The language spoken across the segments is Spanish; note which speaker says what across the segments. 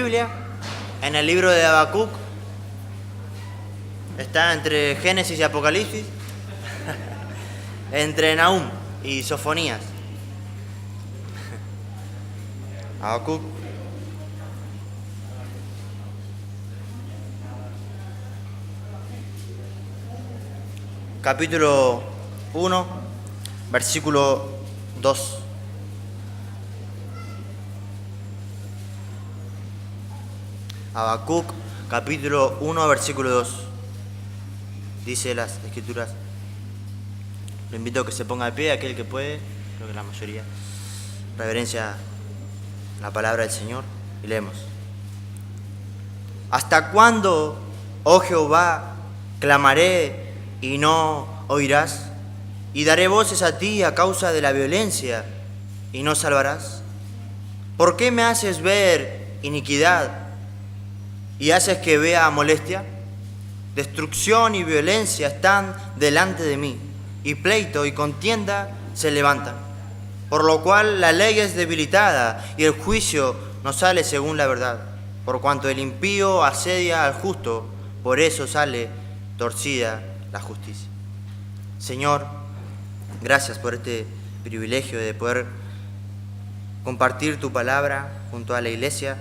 Speaker 1: Biblia, en el libro de Habacuc, está entre Génesis y Apocalipsis, entre Nahum y Sofonías. Habacuc. Capítulo 1, versículo 2. Habacuc, capítulo 1, versículo 2. Dice las Escrituras. Le invito a que se ponga de pie, aquel que puede, creo que la mayoría. Reverencia a la palabra del Señor y leemos. ¿Hasta cuándo, oh Jehová, clamaré y no oirás? Y daré voces a ti a causa de la violencia y no salvarás. ¿Por qué me haces ver iniquidad y haces que vea molestia? Destrucción y violencia están delante de mí, y pleito y contienda se levantan. Por lo cual la ley es debilitada y el juicio no sale según la verdad. Por cuanto el impío asedia al justo, por eso sale torcida la justicia. Señor, gracias por este privilegio de poder compartir tu palabra junto a la iglesia,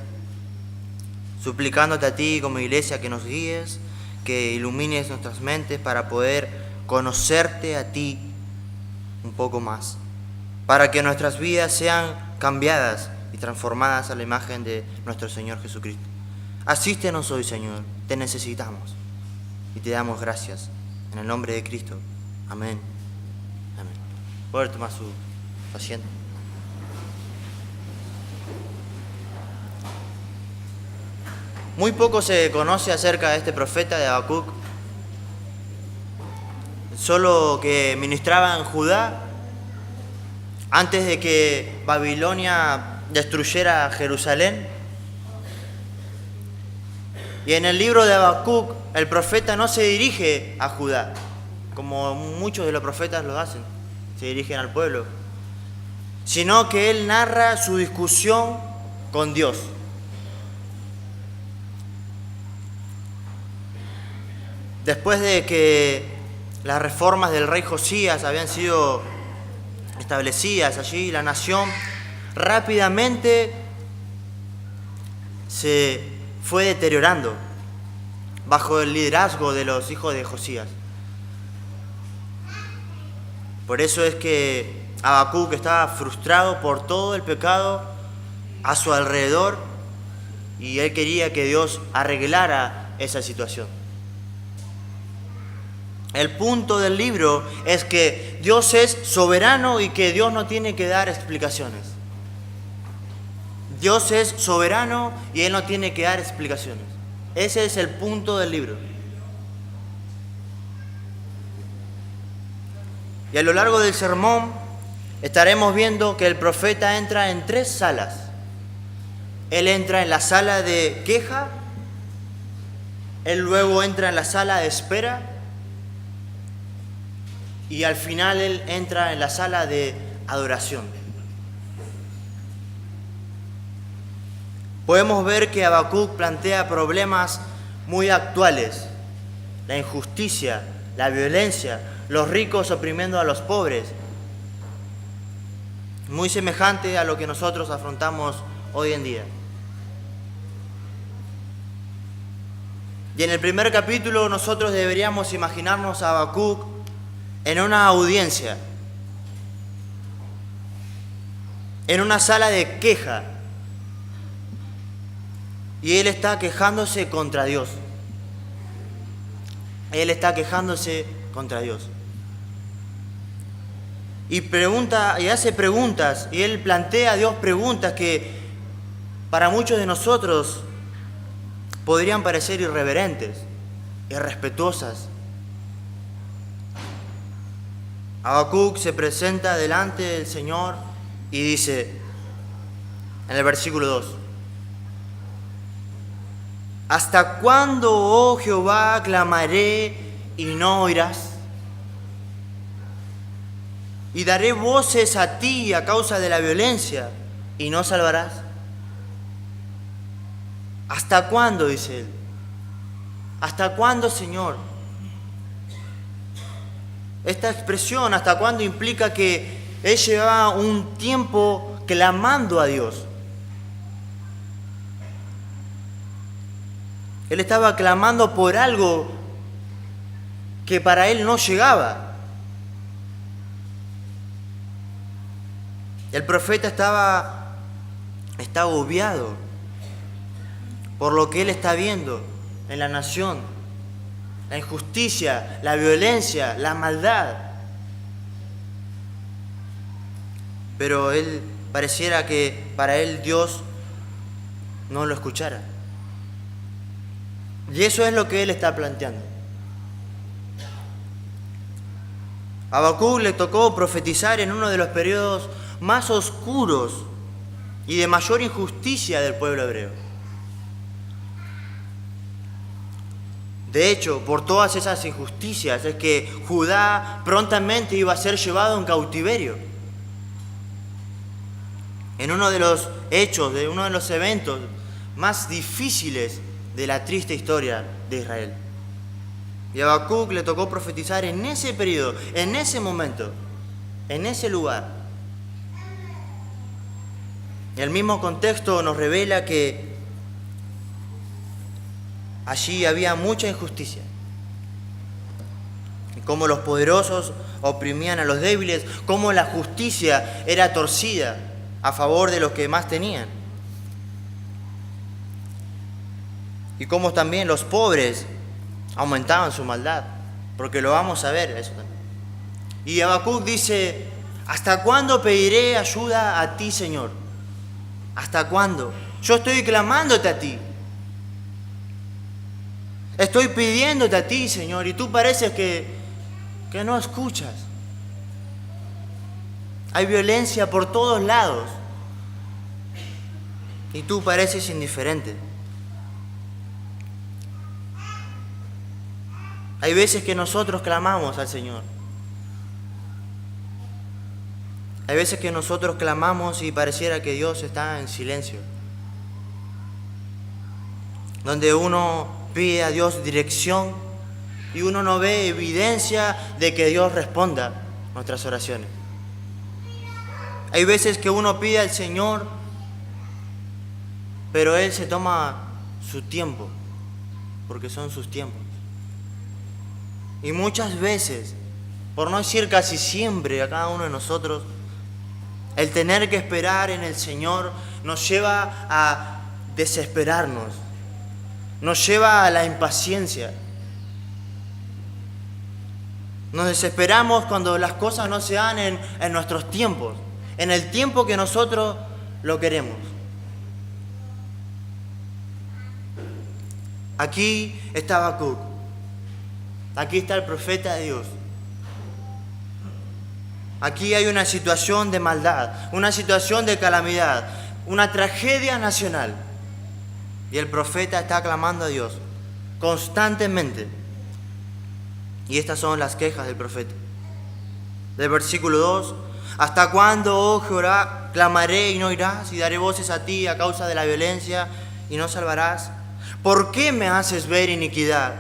Speaker 1: suplicándote a ti como iglesia que nos guíes, que ilumines nuestras mentes para poder conocerte a ti un poco más, para que nuestras vidas sean cambiadas y transformadas a la imagen de nuestro Señor Jesucristo. Asístenos hoy, Señor, te necesitamos y te damos gracias. En el nombre de Cristo. Amén. Amén. Puede tomar su asiento. Muy poco se conoce acerca de este profeta de Habacuc, solo que ministraba en Judá antes de que Babilonia destruyera Jerusalén. Y en el libro de Habacuc, el profeta no se dirige a Judá, como muchos de los profetas lo hacen, se dirigen al pueblo, sino que él narra su discusión con Dios. Después de que las reformas del rey Josías habían sido establecidas allí, la nación rápidamente se fue deteriorando bajo el liderazgo de los hijos de Josías. Por eso es que Habacuc estaba frustrado por todo el pecado a su alrededor y él quería que Dios arreglara esa situación. El punto del libro es que Dios es soberano y que Dios no tiene que dar explicaciones. Dios es soberano y Él no tiene que dar explicaciones. Ese es el punto del libro. Y a lo largo del sermón estaremos viendo que el profeta entra en 3 salas. Él entra en la sala de queja, él luego entra en la sala de espera y al final él entra en la sala de adoración. Podemos ver que Habacuc plantea problemas muy actuales: la injusticia, la violencia, los ricos oprimiendo a los pobres. Muy semejante a lo que nosotros afrontamos hoy en día. Y en el primer capítulo nosotros deberíamos imaginarnos a Habacuc en una audiencia, en una sala de queja, y él está quejándose contra Dios. Él está quejándose contra Dios. Y pregunta, y hace preguntas, y él plantea a Dios preguntas que para muchos de nosotros podrían parecer irreverentes, irrespetuosas. Habacuc se presenta delante del Señor y dice en el versículo 2: ¿Hasta cuándo, oh Jehová, clamaré y no oirás? Y daré voces a ti a causa de la violencia y no salvarás. ¿Hasta cuándo?, dice él. ¿Hasta cuándo, Señor? Esta expresión, ¿hasta cuándo?, implica que él llevaba un tiempo clamando a Dios. Él estaba clamando por algo que para él no llegaba. El profeta está agobiado por lo que él está viendo en la nación, la injusticia, la violencia, la maldad. Pero él pareciera que para él Dios no lo escuchara. Y eso es lo que él está planteando. A Habacuc le tocó profetizar en uno de los periodos más oscuros y de mayor injusticia del pueblo hebreo. De hecho, por todas esas injusticias es que Judá prontamente iba a ser llevado en cautiverio. En uno de los hechos, de uno de los eventos más difíciles de la triste historia de Israel. Y a Habacuc le tocó profetizar en ese periodo, en ese momento, en ese lugar. El mismo contexto nos revela que allí había mucha injusticia. Cómo los poderosos oprimían a los débiles, cómo la justicia era torcida a favor de los que más tenían. Y cómo también los pobres aumentaban su maldad, porque lo vamos a ver eso también. Y Habacuc dice: ¿hasta cuándo pediré ayuda a ti, Señor? ¿Hasta cuándo? Yo estoy clamándote a ti. Estoy pidiéndote a ti, Señor, y tú pareces que no escuchas. Hay violencia por todos lados y tú pareces indiferente. Hay veces que nosotros clamamos al Señor. Hay veces que nosotros clamamos y pareciera que Dios está en silencio. Donde uno pide a Dios dirección y uno no ve evidencia de que Dios responda nuestras oraciones. Hay veces que uno pide al Señor, pero Él se toma su tiempo, porque son sus tiempos. Y muchas veces, por no decir casi siempre a cada uno de nosotros, el tener que esperar en el Señor nos lleva a desesperarnos, nos lleva a la impaciencia. Nos desesperamos cuando las cosas no se dan en nuestros tiempos, en el tiempo que nosotros lo queremos. Aquí está Habacuc. Aquí está el profeta de Dios. Aquí hay una situación de maldad, una situación de calamidad, una tragedia nacional. Y el profeta está clamando a Dios constantemente. Y estas son las quejas del profeta. Del versículo 2: ¿hasta cuándo, oh Jehová, clamaré y no oirás? Y daré voces a ti a causa de la violencia y no salvarás. ¿Por qué me haces ver iniquidad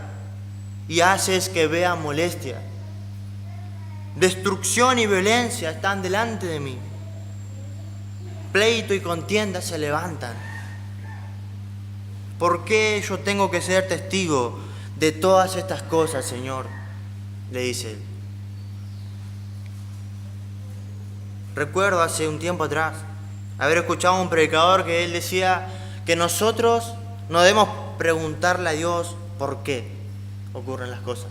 Speaker 1: y haces que vea molestia? Destrucción y violencia están delante de mí. Pleito y contienda se levantan. ¿Por qué yo tengo que ser testigo de todas estas cosas, Señor?, le dice él. Recuerdo hace un tiempo atrás haber escuchado a un predicador que él decía que nosotros no debemos preguntarle a Dios por qué ocurren las cosas.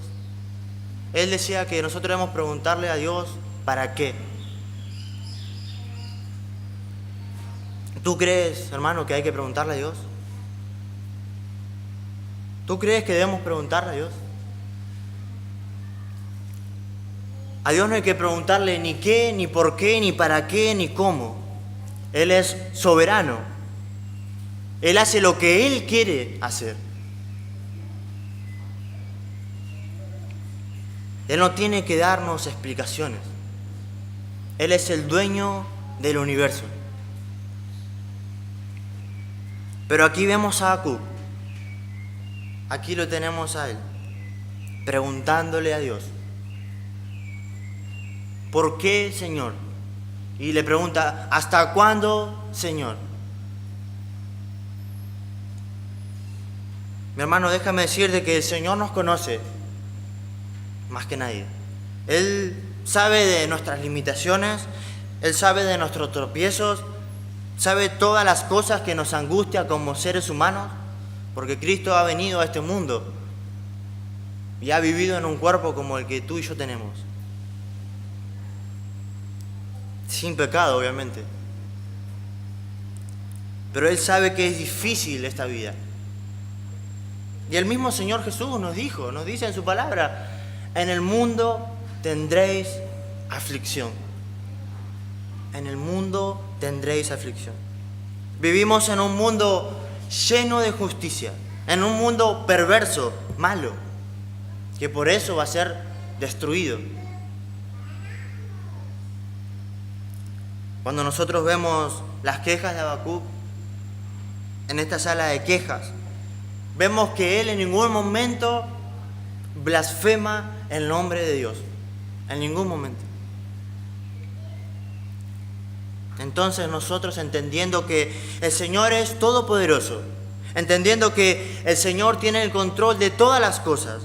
Speaker 1: Él decía que nosotros debemos preguntarle a Dios para qué. ¿Tú crees, hermano, que hay que preguntarle a Dios? ¿Tú crees que debemos preguntarle a Dios? A Dios no hay que preguntarle ni qué, ni por qué, ni para qué, ni cómo. Él es soberano. Él hace lo que Él quiere hacer. Él no tiene que darnos explicaciones. Él es el dueño del universo. Pero aquí vemos a Habacuc, Aquí lo tenemos a él, preguntándole a Dios, ¿por qué, Señor? Y le pregunta, ¿hasta cuándo, Señor? Mi hermano, déjame decirte que el Señor nos conoce más que nadie. Él sabe de nuestras limitaciones, Él sabe de nuestros tropiezos, sabe todas las cosas que nos angustian como seres humanos, porque Cristo ha venido a este mundo y ha vivido en un cuerpo como el que tú y yo tenemos. Sin pecado, obviamente. Pero Él sabe que es difícil esta vida. Y el mismo Señor Jesús nos dice en su palabra, en el mundo tendréis aflicción. En el mundo tendréis aflicción. Vivimos en un mundo lleno de justicia, en un mundo perverso, malo, que por eso va a ser destruido. Cuando nosotros vemos las quejas de Habacuc en esta sala de quejas, vemos que él en ningún momento blasfema el nombre de Dios. En ningún momento. Entonces nosotros, entendiendo que el Señor es todopoderoso, entendiendo que el Señor tiene el control de todas las cosas,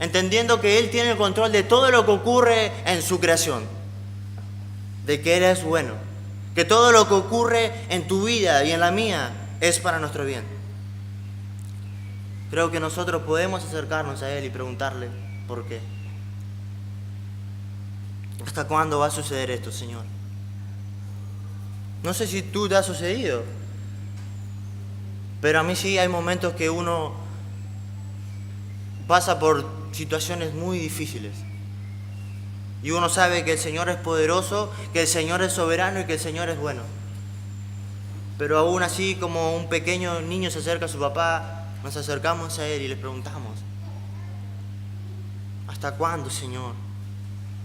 Speaker 1: entendiendo que Él tiene el control de todo lo que ocurre en su creación, de que Él es bueno, que todo lo que ocurre en tu vida y en la mía es para nuestro bien. Creo que nosotros podemos acercarnos a Él y preguntarle por qué. ¿Hasta cuándo va a suceder esto, Señor? No sé si tú te ha sucedido, pero a mí sí hay momentos que uno pasa por situaciones muy difíciles. Y uno sabe que el Señor es poderoso, que el Señor es soberano y que el Señor es bueno. Pero aún así, como un pequeño niño se acerca a su papá, nos acercamos a Él y le preguntamos, ¿hasta cuándo, Señor?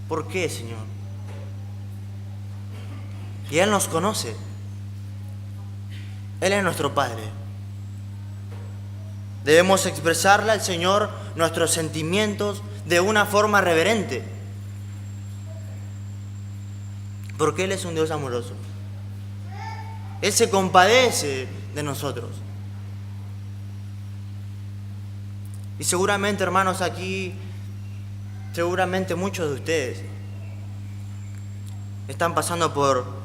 Speaker 1: ¿Por qué, Señor? Y Él nos conoce. Él es nuestro Padre. Debemos expresarle al Señor nuestros sentimientos de una forma reverente. Porque Él es un Dios amoroso. Él se compadece de nosotros. Y seguramente, hermanos, aquí, seguramente muchos de ustedes están pasando por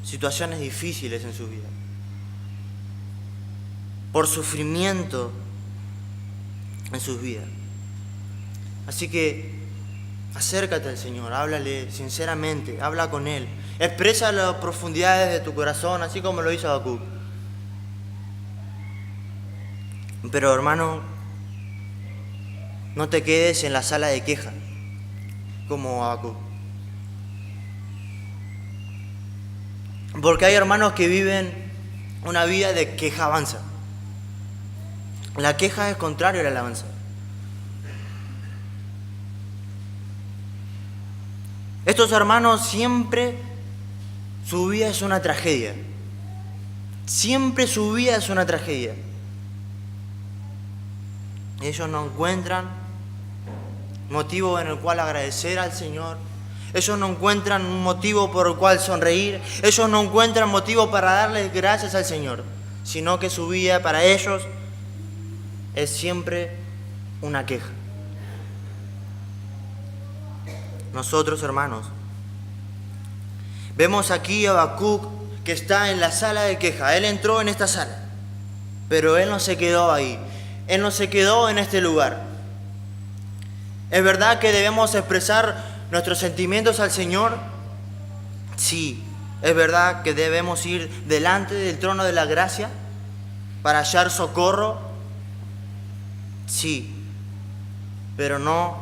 Speaker 1: situaciones difíciles en su vida, por sufrimiento en sus vidas. Así que acércate al Señor, háblale sinceramente, habla con Él, expresa las profundidades de tu corazón, así como lo hizo Habacuc. Pero hermano, no te quedes en la sala de queja como Habacuc. Porque hay hermanos que viven una vida de quejabanza. La queja es contrario a la alabanza. Estos hermanos siempre su vida es una tragedia. Siempre su vida es una tragedia. Ellos no encuentran motivo en el cual agradecer al Señor. Ellos no encuentran un motivo por el cual sonreír. Ellos no encuentran motivo para darles gracias al Señor. Sino que su vida para ellos es siempre una queja. Nosotros, hermanos, vemos aquí a Habacuc que está en la sala de queja. Él entró en esta sala, pero él no se quedó ahí. Él no se quedó en este lugar. ¿Es verdad que debemos expresar nuestros sentimientos al Señor? Sí. ¿Es verdad que debemos ir delante del trono de la gracia para hallar socorro? Sí. Pero no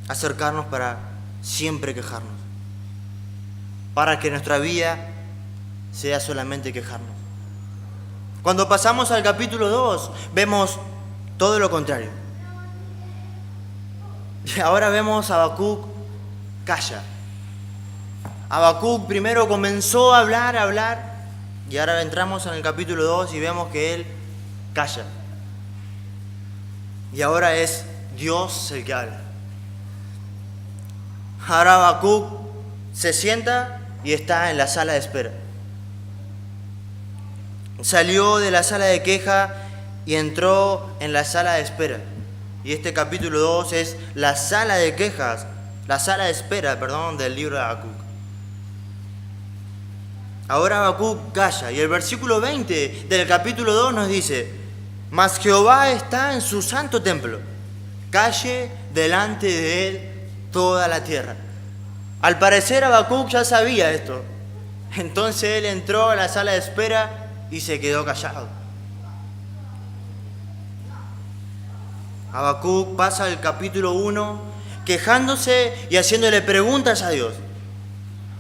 Speaker 1: acercarnos para siempre quejarnos, para que nuestra vida sea solamente quejarnos. Cuando pasamos al capítulo 2, vemos todo lo contrario. Y ahora vemos a Habacuc calla. Habacuc primero comenzó a hablar, y ahora entramos en el capítulo 2 y vemos que él calla. y ahora es Dios el que habla. Ahora Habacuc se sienta y está en la sala de espera. Salió de la sala de queja y entró en la sala de espera. Y este capítulo 2 es la sala de quejas, la sala de espera, del libro de Habacuc. Ahora Habacuc calla y el versículo 20 del capítulo 2 nos dice: mas Jehová está en su santo templo, calle delante de él toda la tierra. Al parecer Habacuc ya sabía esto. Entonces él entró a la sala de espera y se quedó callado. Habacuc pasa el capítulo 1 quejándose y haciéndole preguntas a Dios.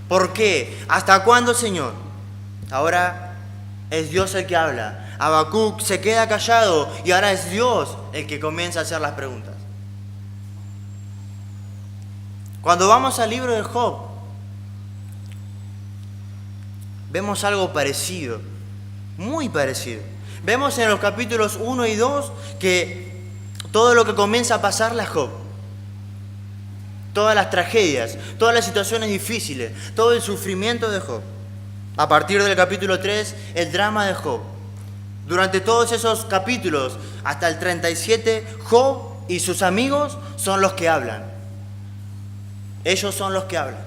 Speaker 1: ¿Por qué? ¿Hasta cuándo, Señor? Ahora es Dios el que habla. Habacuc se queda callado y ahora es Dios el que comienza a hacer las preguntas. Cuando vamos al libro de Job, vemos algo parecido, muy parecido. Vemos en los capítulos 1 y 2 que todo lo que comienza a pasarle a Job, todas las tragedias, todas las situaciones difíciles, todo el sufrimiento de Job. A partir del capítulo 3, el drama de Job. Durante todos esos capítulos, hasta el 37, Job y sus amigos son los que hablan. Ellos son los que hablan.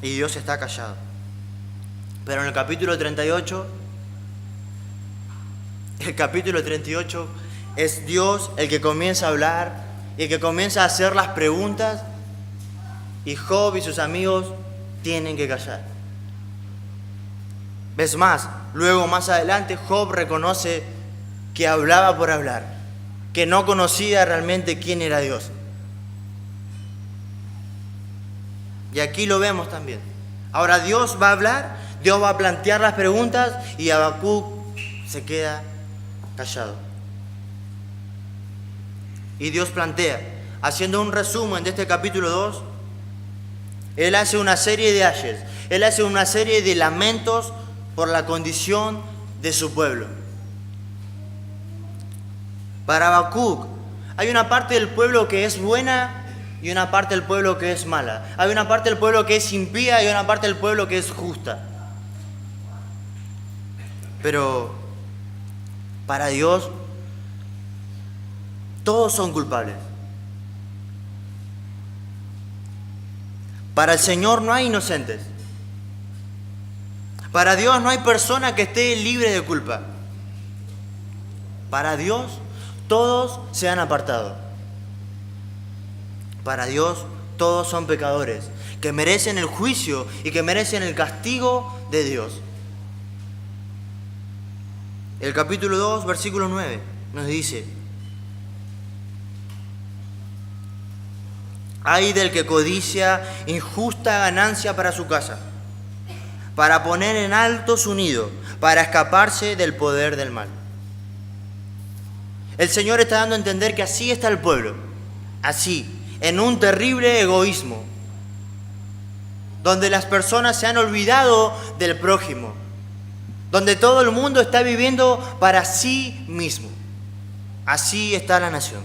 Speaker 1: Y Dios está callado. Pero en el capítulo 38, es Dios el que comienza a hablar y el que comienza a hacer las preguntas, y Job y sus amigos tienen que callar. ¿Ves más? Luego, más adelante, Job reconoce que hablaba por hablar, que no conocía realmente quién era Dios. Y aquí lo vemos también. Ahora Dios va a hablar, Dios va a plantear las preguntas y Habacuc se queda callado. Y Dios plantea, haciendo un resumen de este capítulo 2, Él hace una serie de ayes, Él hace una serie de lamentos por la condición de su pueblo. Para Habacuc hay una parte del pueblo que es buena y una parte del pueblo que es mala. Hay una parte del pueblo que es impía y una parte del pueblo que es justa. Pero para Dios todos son culpables. Para el Señor no hay inocentes. Para Dios no hay persona que esté libre de culpa. Para Dios todos se han apartado. Para Dios todos son pecadores, que merecen el juicio y que merecen el castigo de Dios. El capítulo 2, versículo 9, nos dice: ay del que codicia injusta ganancia para su casa, para poner en alto su nido, para escaparse del poder del mal. El Señor está dando a entender que así está el pueblo, así, en un terrible egoísmo, donde las personas se han olvidado del prójimo, donde todo el mundo está viviendo para sí mismo. Así está la nación.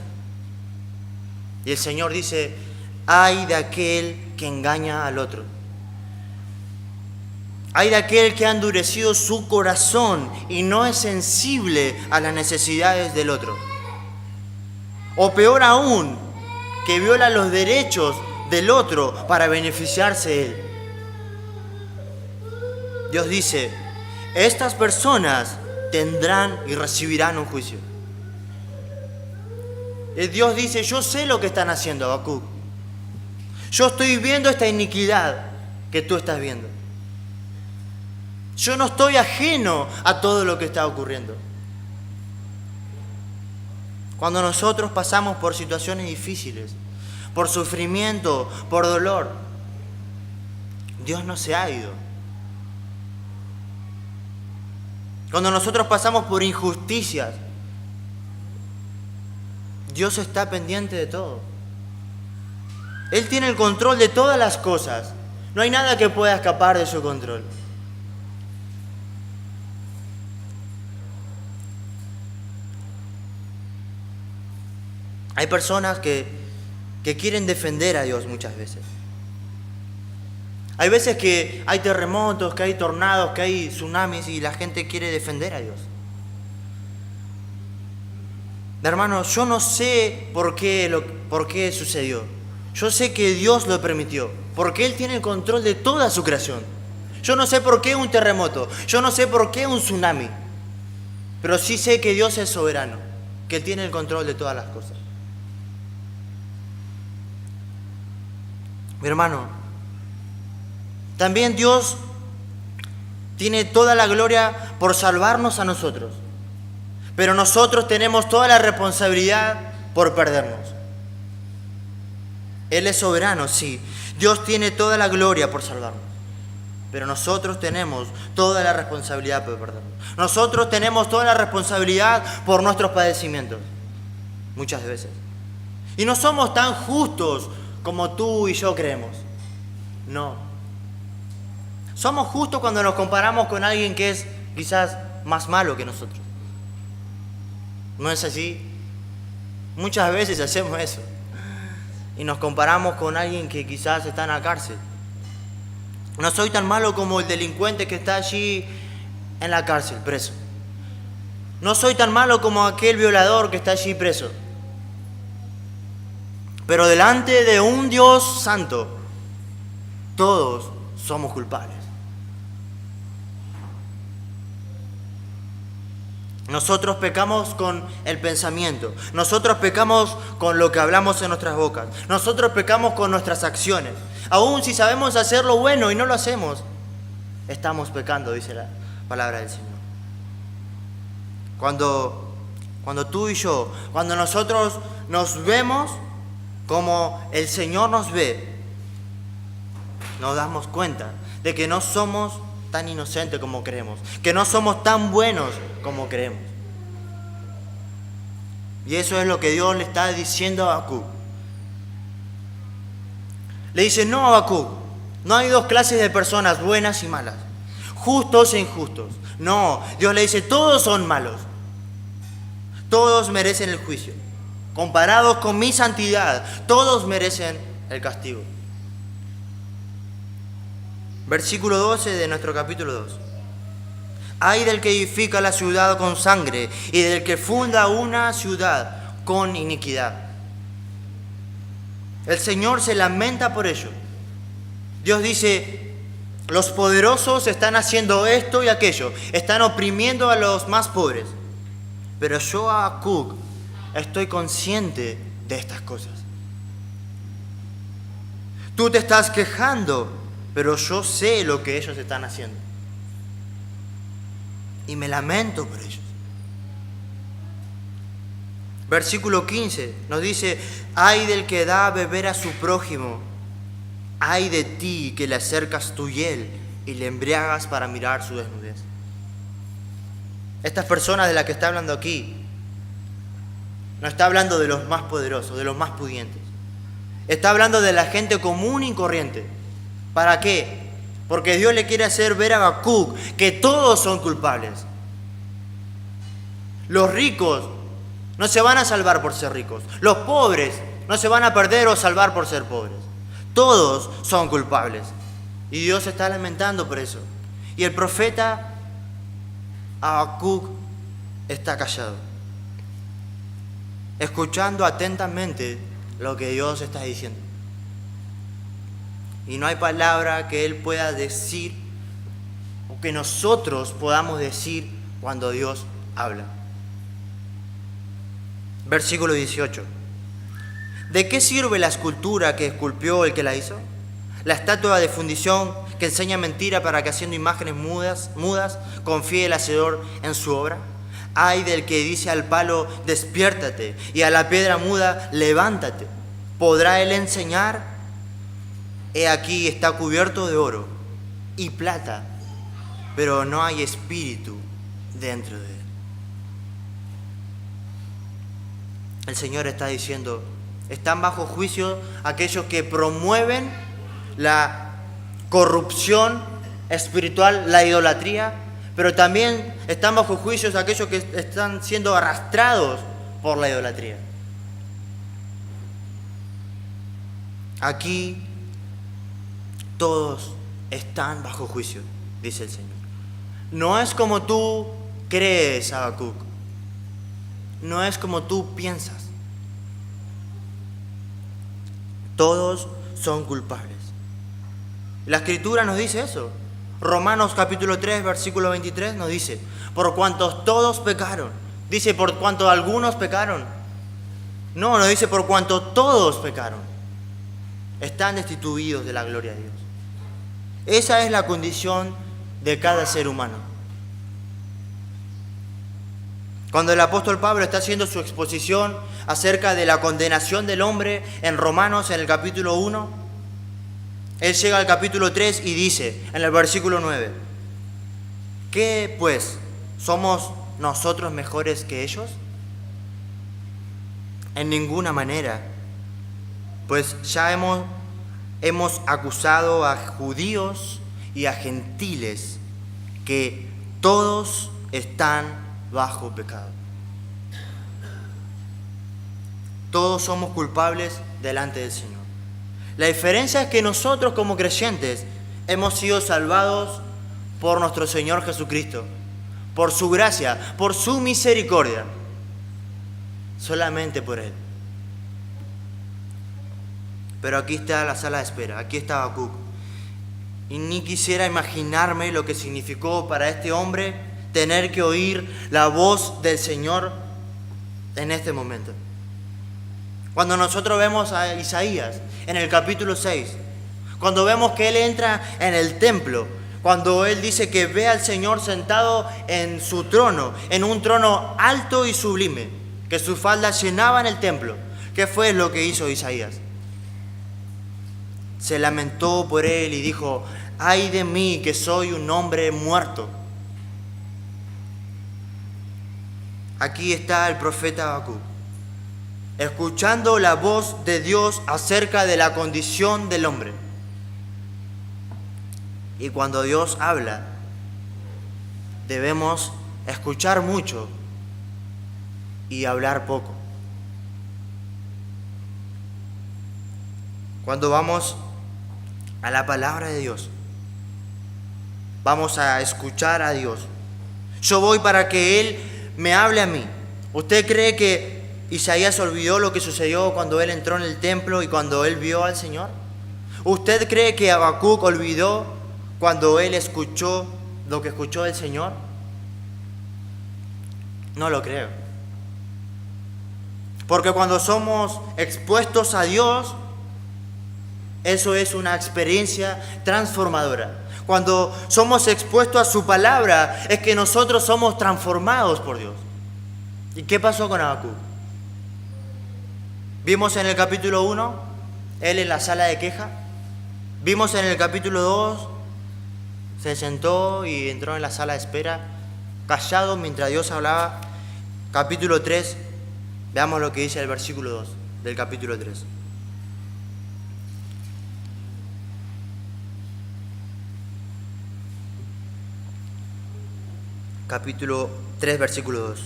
Speaker 1: Y el Señor dice: ay de aquel que engaña al otro. Ay de aquel que ha endurecido su corazón y no es sensible a las necesidades del otro. O peor aún, que viola los derechos del otro para beneficiarse él. Dios dice: estas personas tendrán y recibirán un juicio. Y Dios dice: yo sé lo que están haciendo, Habacuc. Yo estoy viendo esta iniquidad que tú estás viendo. Yo no estoy ajeno a todo lo que está ocurriendo. Cuando nosotros pasamos por situaciones difíciles, por sufrimiento, por dolor, Dios no se ha ido. Cuando nosotros pasamos por injusticias, Dios está pendiente de todo. Él tiene el control de todas las cosas. No hay nada que pueda escapar de su control. Hay personas que quieren defender a Dios muchas veces. Hay veces que hay terremotos, que hay tornados, que hay tsunamis y la gente quiere defender a Dios. Hermano, yo no sé por qué sucedió. Yo sé que Dios lo permitió, porque Él tiene el control de toda su creación. Yo no sé por qué un terremoto, yo no sé por qué un tsunami, pero sí sé que Dios es soberano, que Él tiene el control de todas las cosas. Mi hermano, también Dios tiene toda la gloria por salvarnos a nosotros, pero nosotros tenemos toda la responsabilidad por perdernos. Él es soberano, sí. Dios tiene toda la gloria por salvarnos, pero nosotros tenemos toda la responsabilidad por perdernos. Nosotros tenemos toda la responsabilidad por nuestros padecimientos, muchas veces. Y no somos tan justos como tú y yo creemos. No. Somos justos cuando nos comparamos con alguien que es quizás más malo que nosotros. ¿No es así? Muchas veces hacemos eso. Y nos comparamos con alguien que quizás está en la cárcel. No soy tan malo como el delincuente que está allí en la cárcel, preso. No soy tan malo como aquel violador que está allí preso. Pero delante de un Dios santo, todos somos culpables. Nosotros pecamos con el pensamiento. Nosotros pecamos con lo que hablamos en nuestras bocas. Nosotros pecamos con nuestras acciones. Aún si sabemos hacer lo bueno y no lo hacemos, estamos pecando, dice la palabra del Señor. Cuando tú y yo, cuando nosotros nos vemos como el Señor nos ve, nos damos cuenta de que no somos tan inocentes como creemos, que no somos tan buenos como creemos. Y eso es lo que Dios le está diciendo a Habacuc. Le dice: no, Habacuc, no hay dos clases de personas, buenas y malas, justos e injustos. No, Dios le dice: todos son malos, todos merecen el juicio. Comparados con mi santidad, todos merecen el castigo. Versículo 12 de nuestro capítulo 2. Ay del que edifica la ciudad con sangre y del que funda una ciudad con iniquidad. El Señor se lamenta por ello. Dios dice: los poderosos están haciendo esto y aquello, están oprimiendo a los más pobres. Pero yo, Habacuc, estoy consciente de estas cosas. Tú te estás quejando, pero yo sé lo que ellos están haciendo. Y me lamento por ellos. Versículo 15 nos dice: ay del que da a beber a su prójimo, ay de ti que le acercas tu hiel y le embriagas para mirar su desnudez. Estas personas de las que está hablando aquí, no está hablando de los más poderosos, de los más pudientes. Está hablando de la gente común y corriente. ¿Para qué? Porque Dios le quiere hacer ver a Habacuc que todos son culpables. Los ricos no se van a salvar por ser ricos. Los pobres no se van a perder o salvar por ser pobres. Todos son culpables. Y Dios se está lamentando por eso. Y el profeta Habacuc está callado, escuchando atentamente lo que Dios está diciendo. Y no hay palabra que Él pueda decir o que nosotros podamos decir cuando Dios habla. Versículo 18. ¿De qué sirve la escultura que esculpió el que la hizo? La estatua de fundición que enseña mentira para que haciendo imágenes mudas confíe el hacedor en su obra. Ay del que dice al palo: despiértate, y a la piedra muda: levántate. ¿Podrá él enseñar? He aquí está cubierto de oro y plata, pero no hay espíritu dentro de él. El Señor está diciendo: están bajo juicio aquellos que promueven la corrupción espiritual, la idolatría, pero también están bajo juicio aquellos que están siendo arrastrados por la idolatría. Aquí todos están bajo juicio, dice el Señor. No es como tú crees, Habacuc. No es como tú piensas. Todos son culpables. La Escritura nos dice eso. Romanos capítulo 3, versículo 23 nos dice: por cuantos todos pecaron. Dice por cuanto algunos pecaron. No, nos dice por cuanto todos pecaron. Están destituidos de la gloria de Dios. Esa es la condición de cada ser humano. Cuando el apóstol Pablo está haciendo su exposición acerca de la condenación del hombre en Romanos, en el capítulo 1, él llega al capítulo 3 y dice, en el versículo 9, ¿qué pues? ¿Somos nosotros mejores que ellos? En ninguna manera, pues ya hemos acusado a judíos y a gentiles que todos están bajo pecado. Todos somos culpables delante del Señor. La diferencia es que nosotros como creyentes hemos sido salvados por nuestro Señor Jesucristo, por su gracia, por su misericordia, solamente por Él. Pero aquí está la sala de espera, aquí está Habacuc. Y ni quisiera imaginarme lo que significó para este hombre tener que oír la voz del Señor en este momento. Cuando nosotros vemos a Isaías en el capítulo 6, cuando vemos que él entra en el templo, cuando él dice que ve al Señor sentado en su trono, en un trono alto y sublime, que sus faldas llenaban el templo, ¿qué fue lo que hizo Isaías? Se lamentó por él y dijo: ay de mí que soy un hombre muerto. Aquí está el profeta Habacuc, escuchando la voz de Dios acerca de la condición del hombre. Y cuando Dios habla, debemos escuchar mucho y hablar poco. Cuando vamos a la palabra de Dios, vamos a escuchar a Dios. Yo voy para que Él me hable a mí. ¿Usted cree que Isaías olvidó lo que sucedió cuando él entró en el templo y cuando él vio al Señor? ¿Usted cree que Habacuc olvidó cuando él escuchó lo que escuchó del Señor? No lo creo. Porque cuando somos expuestos a Dios, eso es una experiencia transformadora. Cuando somos expuestos a su palabra, es que nosotros somos transformados por Dios. ¿Y qué pasó con Habacuc? Vimos en el capítulo 1, él en la sala de queja. Vimos en el capítulo 2, se sentó y entró en la sala de espera, callado mientras Dios hablaba. Capítulo 3, veamos lo que dice el versículo 2 del capítulo 3. Capítulo 3, versículo 2.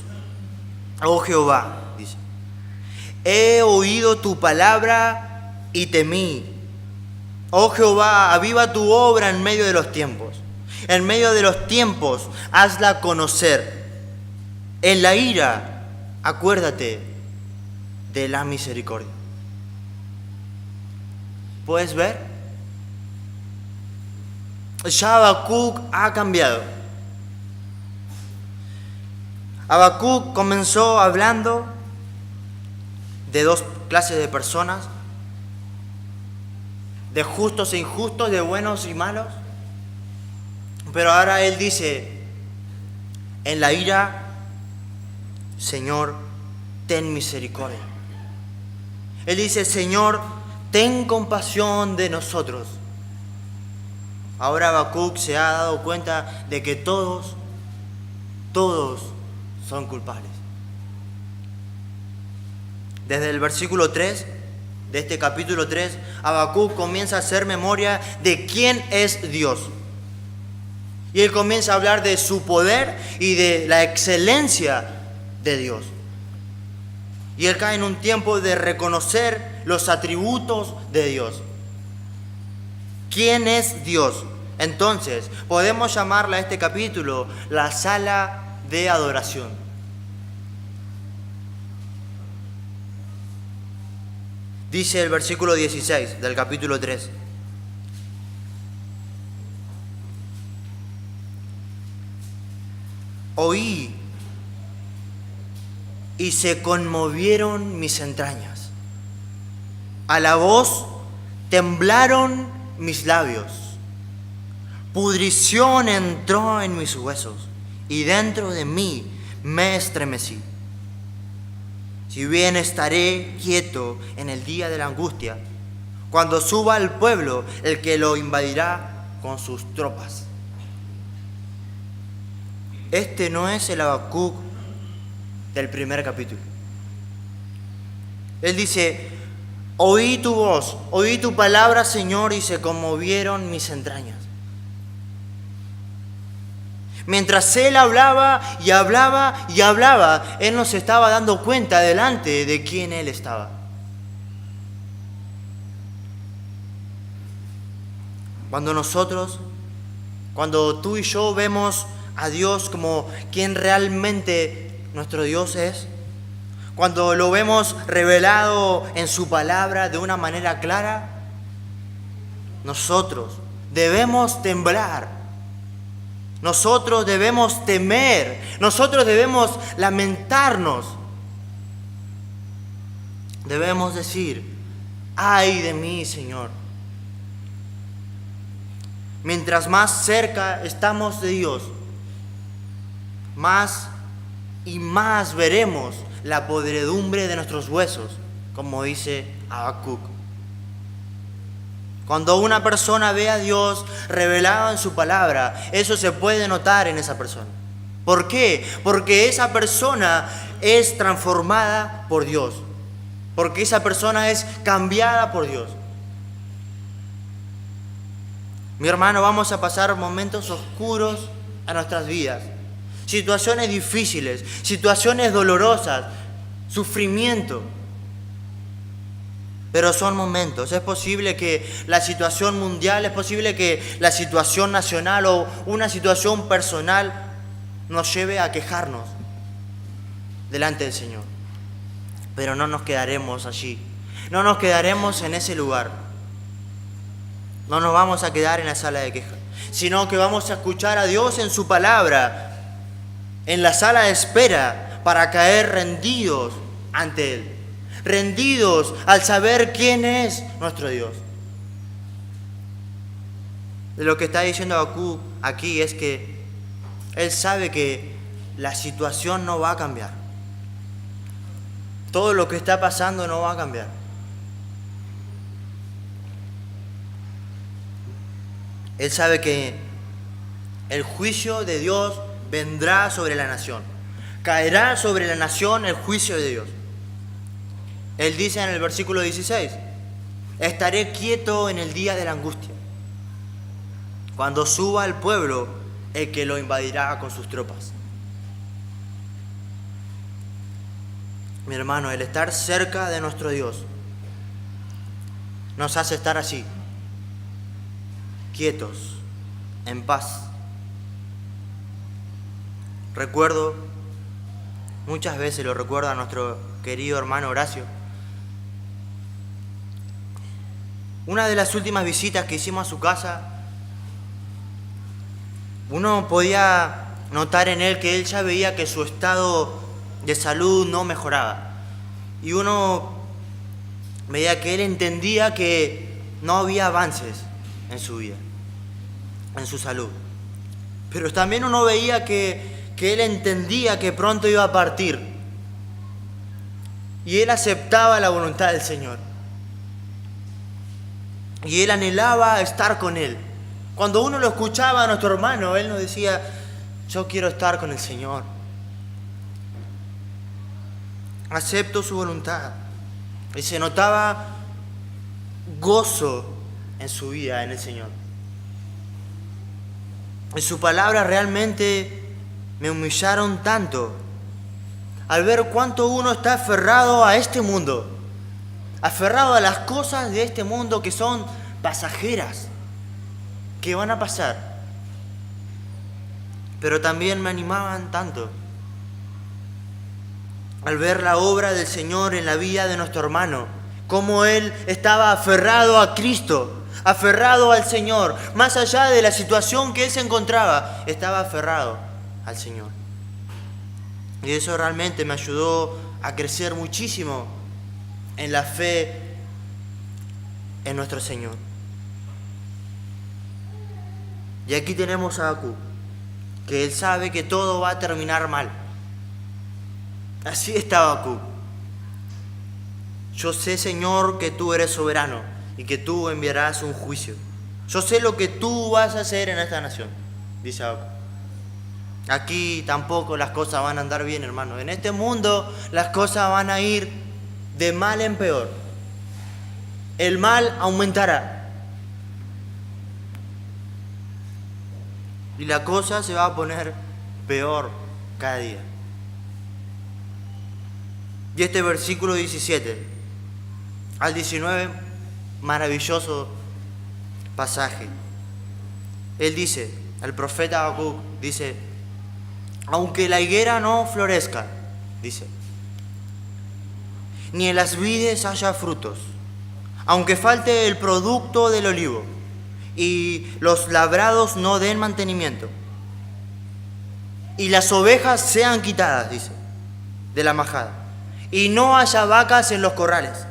Speaker 1: Oh Jehová, dice, he oído tu palabra y temí. Oh Jehová, aviva tu obra en medio de los tiempos. En medio de los tiempos, hazla conocer. En la ira, acuérdate de la misericordia. ¿Puedes ver? Ya Habacuc ha cambiado. Habacuc comenzó hablando de dos clases de personas, de justos e injustos, de buenos y malos. Pero ahora él dice, en la ira, Señor, ten misericordia. Él dice, Señor, ten compasión de nosotros. Ahora Habacuc se ha dado cuenta de que todos son culpables. Desde el versículo 3 de este capítulo 3, Habacuc comienza a hacer memoria de quién es Dios. Y él comienza a hablar de su poder y de la excelencia de Dios. Y él cae en un tiempo de reconocer los atributos de Dios. ¿Quién es Dios? Entonces, podemos llamarle a este capítulo la sala de adoración. Dice el versículo 16 del capítulo 3. Oí y se conmovieron mis entrañas. A la voz temblaron mis labios. Pudrición entró en mis huesos y dentro de mí me estremecí. Si bien estaré quieto en el día de la angustia, cuando suba al pueblo el que lo invadirá con sus tropas. Este no es el Habacuc del primer capítulo. Él dice: oí tu voz, oí tu palabra, Señor, y se conmovieron mis entrañas. Mientras él hablaba y hablaba y hablaba, él no se estaba dando cuenta delante de quién él estaba. Cuando tú y yo vemos a Dios como quien realmente nuestro Dios es, cuando lo vemos revelado en su palabra de una manera clara, nosotros debemos temblar, nosotros debemos temer, nosotros debemos lamentarnos, debemos decir: ay de mí, Señor. Mientras más cerca estamos de Dios, más y más veremos la podredumbre de nuestros huesos, como dice Habacuc. Cuando una persona ve a Dios revelado en su palabra, eso se puede notar en esa persona. ¿Por qué? Porque esa persona es transformada por Dios. Porque esa persona es cambiada por Dios. Mi hermano, vamos a pasar momentos oscuros a nuestras vidas. Situaciones difíciles, situaciones dolorosas, sufrimiento. Pero son momentos. Es posible que la situación mundial, es posible que la situación nacional o una situación personal nos lleve a quejarnos delante del Señor. Pero no nos quedaremos allí. No nos quedaremos en ese lugar. No nos vamos a quedar en la sala de queja, sino que vamos a escuchar a Dios en su palabra, en la sala de espera, para caer rendidos ante Él. Rendidos al saber quién es nuestro Dios. De lo que está diciendo Habacuc aquí es que él sabe que la situación no va a cambiar. Todo lo que está pasando no va a cambiar. Él sabe que el juicio de Dios vendrá sobre la nación. Caerá sobre la nación el juicio de Dios. Él dice en el versículo 16: estaré quieto en el día de la angustia, cuando suba al pueblo el que lo invadirá con sus tropas. Mi hermano, el estar cerca de nuestro Dios nos hace estar así, quietos, en paz. Muchas veces lo recuerdo a nuestro querido hermano Horacio. Una de las últimas visitas que hicimos a su casa, uno podía notar en él que él ya veía que su estado de salud no mejoraba. Y uno veía que él entendía que no había avances en su vida, en su salud. Pero también uno veía que él entendía que pronto iba a partir. Y él aceptaba la voluntad del Señor. Y él anhelaba estar con Él. Cuando uno lo escuchaba a nuestro hermano, él nos decía: yo quiero estar con el Señor. Acepto su voluntad. Y se notaba gozo en su vida, en el Señor. En su palabra realmente me humillaron tanto al ver cuánto uno está aferrado a este mundo, aferrado a las cosas de este mundo que son pasajeras, que van a pasar. Pero también me animaban tanto al ver la obra del Señor en la vida de nuestro hermano, cómo él estaba aferrado a Cristo, aferrado al Señor, más allá de la situación que él se encontraba, estaba aferrado al Señor. Y eso realmente me ayudó a crecer muchísimo en la fe en nuestro Señor. Y aquí tenemos a Habacuc, que él sabe que todo va a terminar mal. Así está Habacuc. Yo sé, Señor, que tú eres soberano y que tú enviarás un juicio. Yo sé lo que tú vas a hacer en esta nación, dice Habacuc. Aquí tampoco las cosas van a andar bien, hermano. En este mundo las cosas van a ir de mal en peor. El mal aumentará. Y la cosa se va a poner peor cada día. Y este versículo 17 al 19, maravilloso pasaje. Él dice, el profeta Habacuc dice, aunque la higuera no florezca, dice, ni en las vides haya frutos, aunque falte el producto del olivo y los labrados no den mantenimiento, y las ovejas sean quitadas, dice, de la majada, y no haya vacas en los corrales.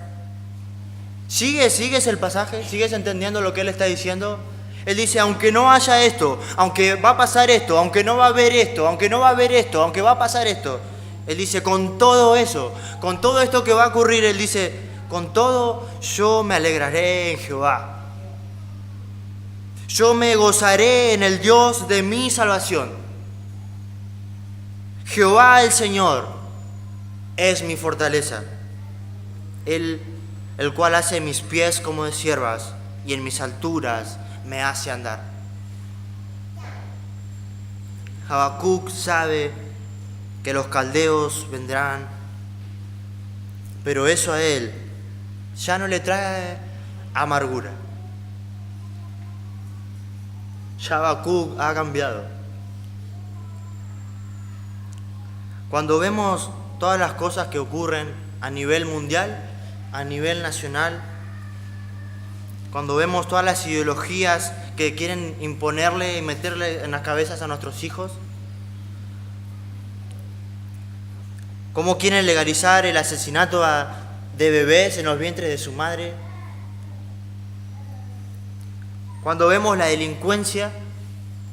Speaker 1: ¿Sigues el pasaje? ¿Sigues entendiendo lo que él está diciendo? Él dice, aunque no haya esto, aunque va a pasar esto, aunque no va a haber esto, aunque no va a haber esto, aunque va a pasar esto. Él dice, con todo eso, con todo esto que va a ocurrir, él dice, con todo yo me alegraré en Jehová. Yo me gozaré en el Dios de mi salvación. Jehová el Señor es mi fortaleza, el cual hace mis pies como de ciervas y en mis alturas me hace andar. Habacuc sabe que los caldeos vendrán, pero eso a él ya no le trae amargura. Ya Habacuc ha cambiado. Cuando vemos todas las cosas que ocurren a nivel mundial, a nivel nacional, cuando vemos todas las ideologías que quieren imponerle y meterle en las cabezas a nuestros hijos, cómo quieren legalizar el asesinato de bebés en los vientres de su madre, cuando vemos la delincuencia,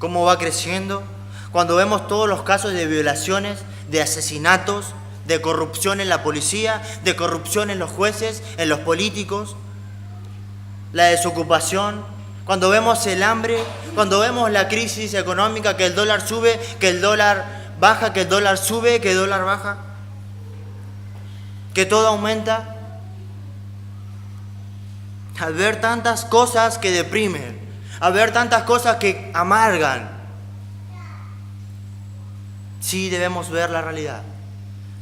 Speaker 1: cómo va creciendo, cuando vemos todos los casos de violaciones, de asesinatos, de corrupción en la policía, de corrupción en los jueces, en los políticos, la desocupación, cuando vemos el hambre, cuando vemos la crisis económica, que el dólar sube, que el dólar baja, que el dólar sube, que el dólar baja, que todo aumenta. Al ver tantas cosas que deprimen, al ver tantas cosas que amargan, sí debemos ver la realidad.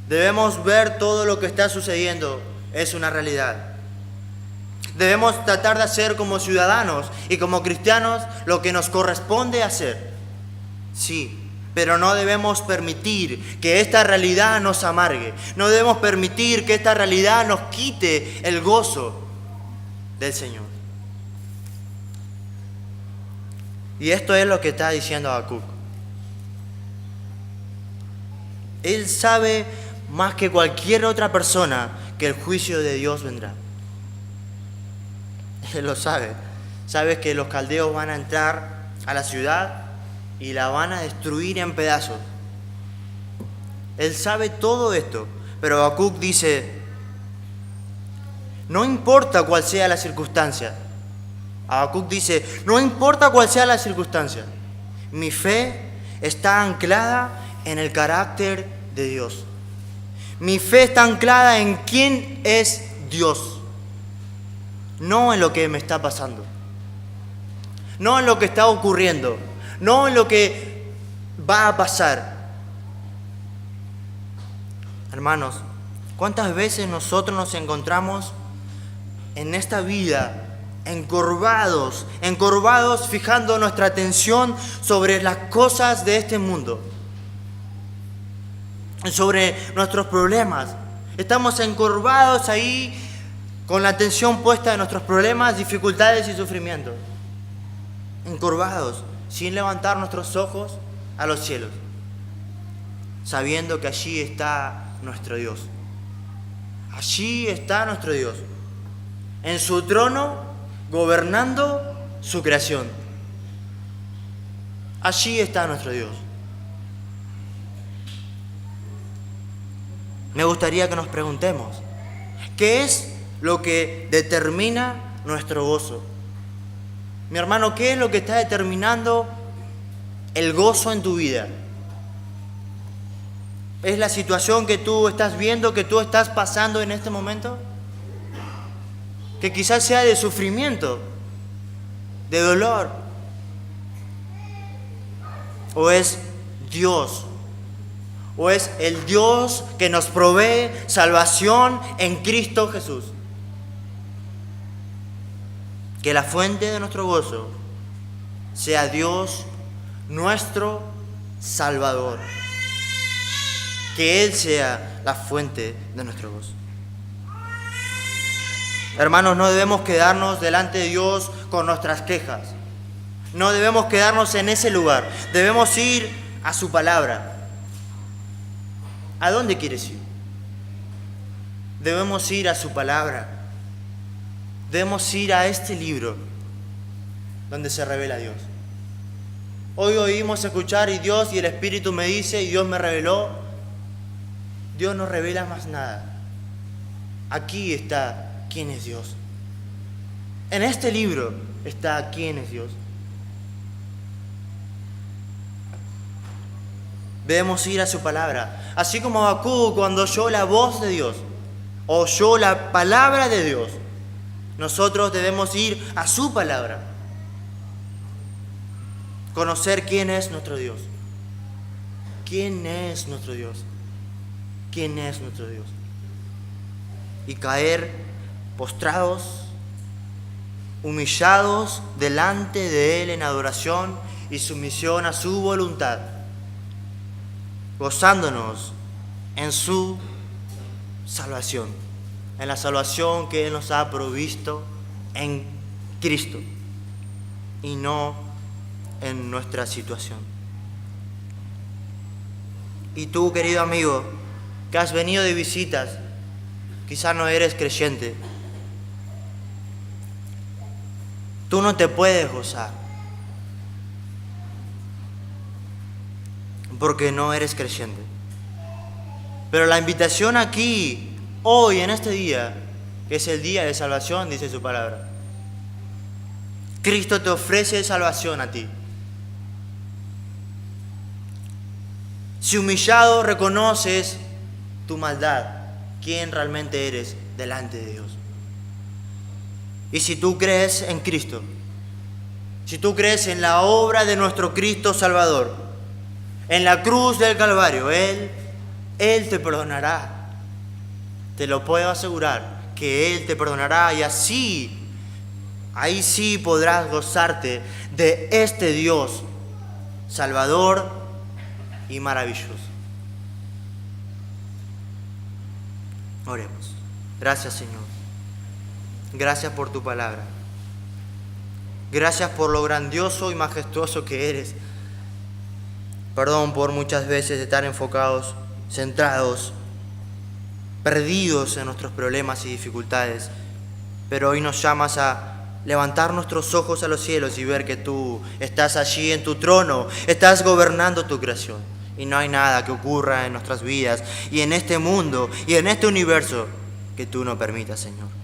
Speaker 1: Debemos ver todo lo que está sucediendo, es una realidad. Debemos tratar de hacer como ciudadanos y como cristianos lo que nos corresponde hacer. Sí, pero no debemos permitir que esta realidad nos amargue. No debemos permitir que esta realidad nos quite el gozo del Señor. Y esto es lo que está diciendo Habacuc. Él sabe más que cualquier otra persona que el juicio de Dios vendrá. Él lo sabe. Sabe que los caldeos van a entrar a la ciudad y la van a destruir en pedazos. Él sabe todo esto, pero Habacuc dice, no importa cuál sea la circunstancia. Habacuc dice, no importa cuál sea la circunstancia, mi fe está anclada en el carácter de Dios. Mi fe está anclada en quién es Dios, no en lo que me está pasando, no en lo que está ocurriendo, no en lo que va a pasar. Hermanos, ¿cuántas veces nosotros nos encontramos en esta vida encorvados, fijando nuestra atención sobre las cosas de este mundo, sobre nuestros problemas? Estamos encorvados ahí con la atención puesta en nuestros problemas, dificultades y sufrimientos. Encorvados, sin levantar nuestros ojos a los cielos, sabiendo que allí está nuestro Dios. Allí está nuestro Dios, en su trono, gobernando su creación. Allí está nuestro Dios. Me gustaría que nos preguntemos, ¿qué es lo que determina nuestro gozo? Mi hermano, ¿qué es lo que está determinando el gozo en tu vida? ¿Es la situación que tú estás viendo, que tú estás pasando en este momento? Que quizás sea de sufrimiento, de dolor. ¿O es Dios? ¿O es el Dios que nos provee salvación en Cristo Jesús? Que la fuente de nuestro gozo sea Dios, nuestro Salvador. Que Él sea la fuente de nuestro gozo. Hermanos, no debemos quedarnos delante de Dios con nuestras quejas. No debemos quedarnos en ese lugar. Debemos ir a su palabra. ¿A dónde quieres ir? Debemos ir a su palabra. Debemos ir a este libro donde se revela Dios. Hoy oímos escuchar y Dios y el Espíritu me dice y Dios me reveló. Dios no revela más nada. Aquí está quién es Dios. En este libro está quién es Dios. Debemos ir a su palabra. Así como Habacuc, cuando oyó la voz de Dios, oyó la palabra de Dios, nosotros debemos ir a su palabra. Conocer quién es nuestro Dios. ¿Quién es nuestro Dios? ¿Quién es nuestro Dios? Y caer postrados, humillados delante de Él en adoración y sumisión a su voluntad, gozándonos en su salvación, en la salvación que Él nos ha provisto en Cristo y no en nuestra situación. Y tú, querido amigo, que has venido de visitas, quizás no eres creyente, tú no te puedes gozar porque no eres creyente. Pero la invitación aquí, hoy, en este día, que es el día de salvación, dice su palabra, Cristo te ofrece salvación a ti. Si humillado reconoces tu maldad, quién realmente eres delante de Dios. Y si tú crees en Cristo, si tú crees en la obra de nuestro Cristo Salvador, en la cruz del Calvario, Él te perdonará. Te lo puedo asegurar, que Él te perdonará y así, ahí sí podrás gozarte de este Dios Salvador y maravilloso. Oremos. Gracias, Señor. Gracias por tu palabra. Gracias por lo grandioso y majestuoso que eres. Perdón por muchas veces estar enfocados, centrados, perdidos en nuestros problemas y dificultades. Pero hoy nos llamas a levantar nuestros ojos a los cielos y ver que tú estás allí en tu trono, estás gobernando tu creación. Y no hay nada que ocurra en nuestras vidas y en este mundo y en este universo que tú no permitas, Señor.